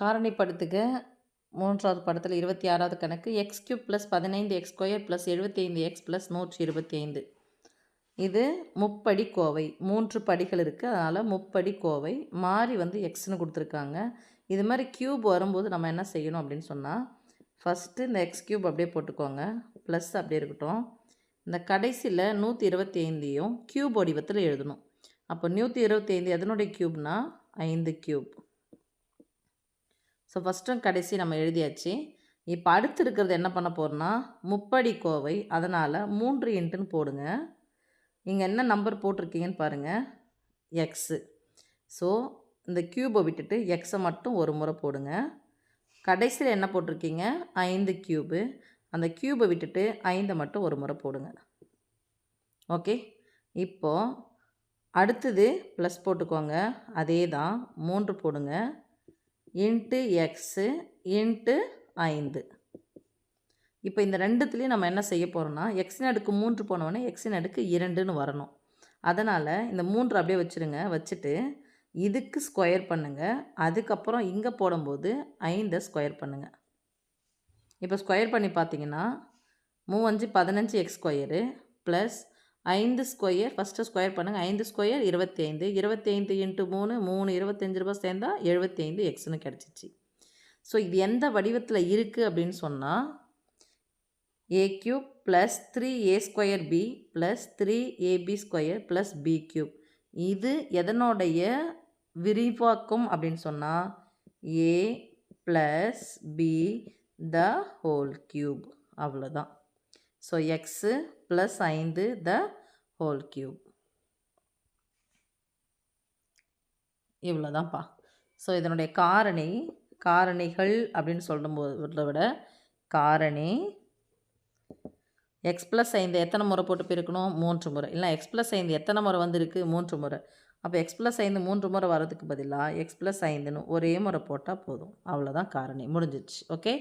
காரணிப்படுத்துக 3வது படத்தில் 26வது கணக்கு x³ + 15x² + 75x + 125. இது முப்படி கோவை. 3 படிகள் இருக்குது, அதனால் முப்படி கோவை. மாறி வந்து எக்ஸ்னு கொடுத்துருக்காங்க. இது மாதிரி க்யூப் வரும்போது நம்ம என்ன செய்யணும் அப்படின்னு சொன்னால், ஃபஸ்ட்டு இந்த x³ அப்படியே போட்டுக்கோங்க, ப்ளஸ் அப்படியே இருக்கட்டும். இந்த கடைசியில் 125யும் க்யூப் வடிவத்தில் எழுதணும். அப்போ 125 எதனுடைய க்யூப்னா 5 க்யூப். ஸோ ஃபஸ்ட்டும் கடைசி நம்ம எழுதியாச்சு. இப்போ அடுத்து இருக்கிறது என்ன பண்ண போகிறோன்னா முப்படி கோவை, அதனால் 3 இன்ட்டுன்னு போடுங்க. இங்கே என்ன நம்பர் போட்டிருக்கீங்கன்னு பாருங்கள், எக்ஸு. ஸோ இந்த க்யூபை விட்டுட்டு எக்ஸை மட்டும் ஒரு முறை போடுங்க. கடைசியில் என்ன போட்டிருக்கீங்க, 5 க்யூபு. அந்த க்யூபை விட்டுட்டு 5 மட்டும் ஒரு முறை போடுங்க. ஓகே, இப்போது அடுத்தது ப்ளஸ் போட்டுக்கோங்க, அதே தான் 3 போடுங்க, இன்ட்டு எக்ஸு இன்ட்டு 5. இப்போ இந்த ரெண்டுத்துலேயும் நம்ம என்ன செய்ய போகிறோம்னா, எக்ஸின் அடுக்கு 3 போனோடனே எக்ஸின் அடுக்கு 2ன்னு வரணும். அதனால் இந்த 3 அப்படியே வச்சுருங்க. வச்சுட்டு இதுக்கு ஸ்கொயர் பண்ணுங்கள். அதுக்கப்புறம் இங்கே போடும்போது 5 ஸ்கொயர் பண்ணுங்கள். இப்போ ஸ்கொயர் பண்ணி பார்த்தீங்கன்னா 3 5 15 X square plus 5 square, first square பண்ணுங்கள், 5 ஸ்கொயர் 25, 25 இன்ட்டு 3 3 25 ரூபாய் சேர்ந்தா 75 எக்ஸ்னு கிடச்சிச்சு. ஸோ இது எந்த வடிவத்தில் இருக்குது அப்படின்னு சொன்னால், a³ + 3a² b + 3ab² + b³ இது எதனுடைய விரிவாக்கம் அப்படின்னு சொன்னால் a + b the whole cube. அவ்வளோதான். So x + 5 the whole cube. இவ்வளோதான்ப்பா. ஸோ இதனுடைய காரணிகள் அப்படின்னு சொல்லும்போதை விட காரணி x + 5 எத்தனை முறை போட்டு பெருக்கணும், 3 முறை. இல்லை x + 5 எத்தனை முறை வந்திருக்கு, 3 முறை. அப்போ x + 5 3 முறை வர்றதுக்கு பதிலாக x + 5ன்னு ஒரே முறை போட்டால் போதும். அவ்வளோதான் காரணி, முடிஞ்சிடுச்சு. ஓகே.